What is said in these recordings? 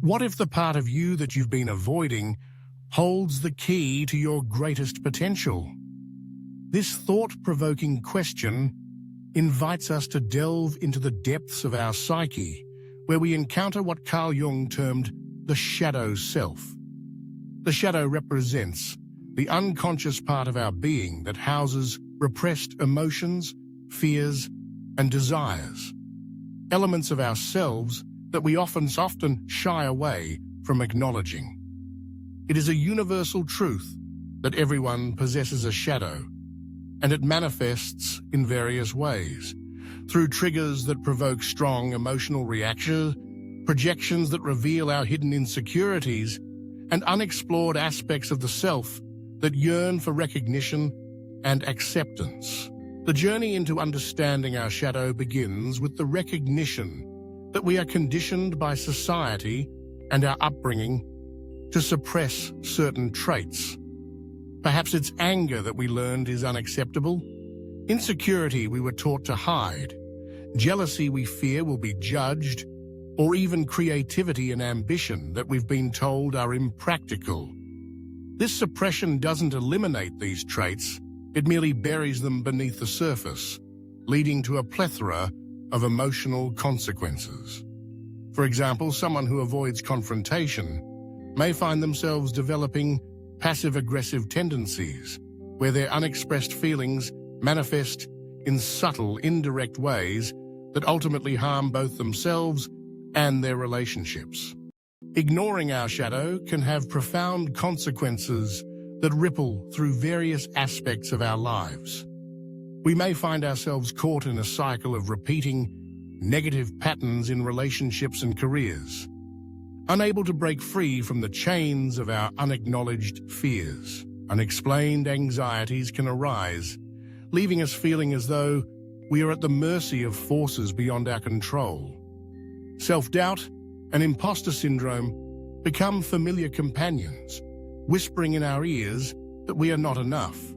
What if the part of you that you've been avoiding holds the key to your greatest potential? This thought-provoking question invites us to delve into the depths of our psyche, where we encounter what Carl Jung termed the shadow self. The shadow represents the unconscious part of our being that houses repressed emotions, fears, and desires, elements of ourselves that we often shy away from acknowledging. It is a universal truth that everyone possesses a shadow, and it manifests in various ways, through triggers that provoke strong emotional reactions, projections that reveal our hidden insecurities, and unexplored aspects of the self that yearn for recognition and acceptance. The journey into understanding our shadow begins with the recognition that we are conditioned by society and our upbringing to suppress certain traits. Perhaps it's anger that we learned is unacceptable, insecurity we were taught to hide, jealousy we fear will be judged, or even creativity and ambition that we've been told are impractical. This suppression doesn't eliminate these traits, it merely buries them beneath the surface, leading to a plethora of emotional consequences. For example, someone who avoids confrontation may find themselves developing passive-aggressive tendencies, where their unexpressed feelings manifest in subtle, indirect ways that ultimately harm both themselves and their relationships. Ignoring our shadow can have profound consequences that ripple through various aspects of our lives. We may find ourselves caught in a cycle of repeating negative patterns in relationships and careers, unable to break free from the chains of our unacknowledged fears. Unexplained anxieties can arise, leaving us feeling as though we are at the mercy of forces beyond our control. Self-doubt and imposter syndrome become familiar companions, whispering in our ears that we are not enough.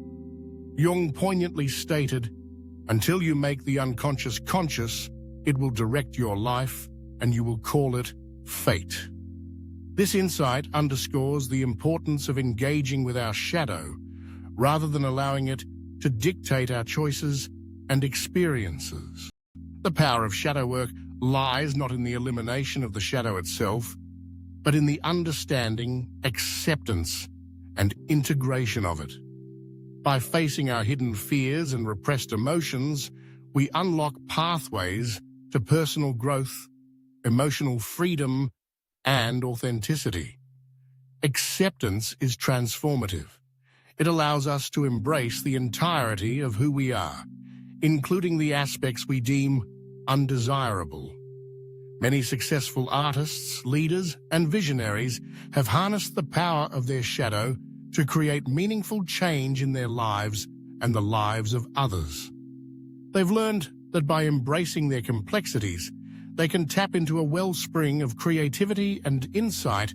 Jung poignantly stated, "Until you make the unconscious conscious, it will direct your life, and you will call it fate." This insight underscores the importance of engaging with our shadow, rather than allowing it to dictate our choices and experiences. The power of shadow work lies not in the elimination of the shadow itself, but in the understanding, acceptance, and integration of it. By facing our hidden fears and repressed emotions, we unlock pathways to personal growth, emotional freedom, and authenticity. Acceptance is transformative. It allows us to embrace the entirety of who we are, including the aspects we deem undesirable. Many successful artists, leaders, and visionaries have harnessed the power of their shadow to create meaningful change in their lives and the lives of others. They've learned that by embracing their complexities, they can tap into a wellspring of creativity and insight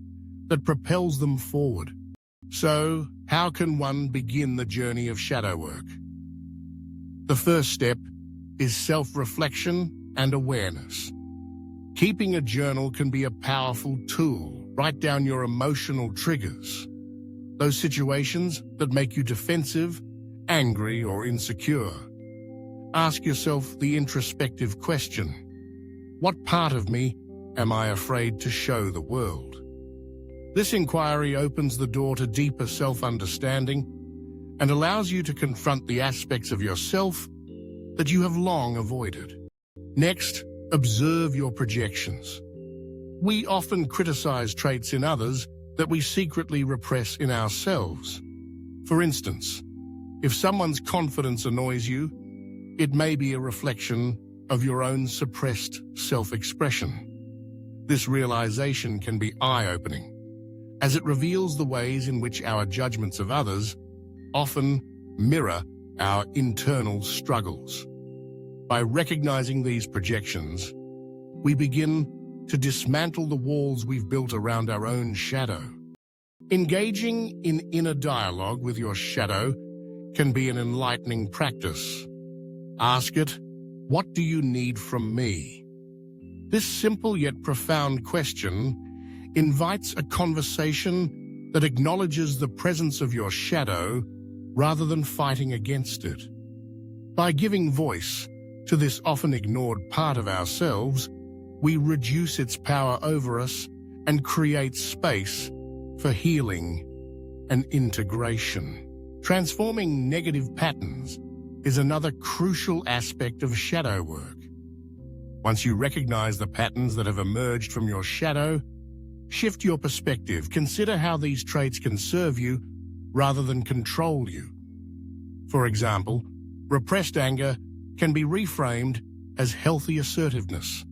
that propels them forward. So, how can one begin the journey of shadow work? The first step is self-reflection and awareness. Keeping a journal can be a powerful tool. Write down your emotional triggers, those situations that make you defensive, angry, or insecure. Ask yourself the introspective question: what part of me am I afraid to show the world? This inquiry opens the door to deeper self-understanding and allows you to confront the aspects of yourself that you have long avoided. Next, observe your projections. We often criticize traits in others that we secretly repress in ourselves. For instance, if someone's confidence annoys you, it may be a reflection of your own suppressed self-expression. This realization can be eye-opening, as it reveals the ways in which our judgments of others often mirror our internal struggles. By recognizing these projections, we begin to dismantle the walls we've built around our own shadow. Engaging in inner dialogue with your shadow can be an enlightening practice. Ask it, "What do you need from me?" This simple yet profound question invites a conversation that acknowledges the presence of your shadow rather than fighting against it. By giving voice to this often ignored part of ourselves, we reduce its power over us and create space for healing and integration. Transforming negative patterns is another crucial aspect of shadow work. Once you recognize the patterns that have emerged from your shadow, shift your perspective. Consider how these traits can serve you rather than control you. For example, repressed anger can be reframed as healthy assertiveness,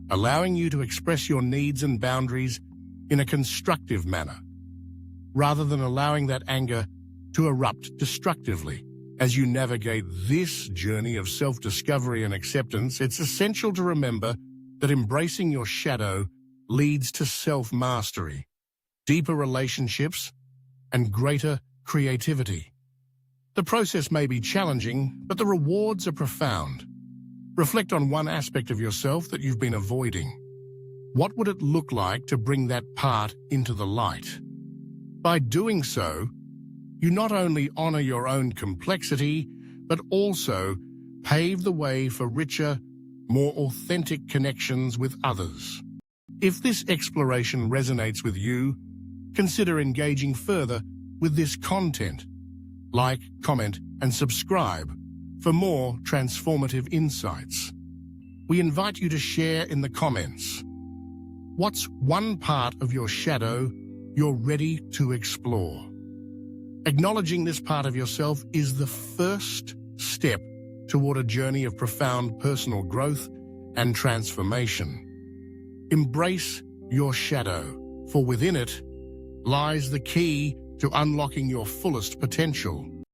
allowing you to express your needs and boundaries in a constructive manner, rather than allowing that anger to erupt destructively. As you navigate this journey of self-discovery and acceptance, it's essential to remember that embracing your shadow leads to self-mastery, deeper relationships, and greater creativity. The process may be challenging, but the rewards are profound. Reflect on one aspect of yourself that you've been avoiding. What would it look like to bring that part into the light? By doing so, you not only honor your own complexity, but also pave the way for richer, more authentic connections with others. If this exploration resonates with you, consider engaging further with this content. Like, comment, and subscribe for more transformative insights. We invite you to share in the comments. What's one part of your shadow you're ready to explore? Acknowledging this part of yourself is the first step toward a journey of profound personal growth and transformation. Embrace your shadow, for within it lies the key to unlocking your fullest potential.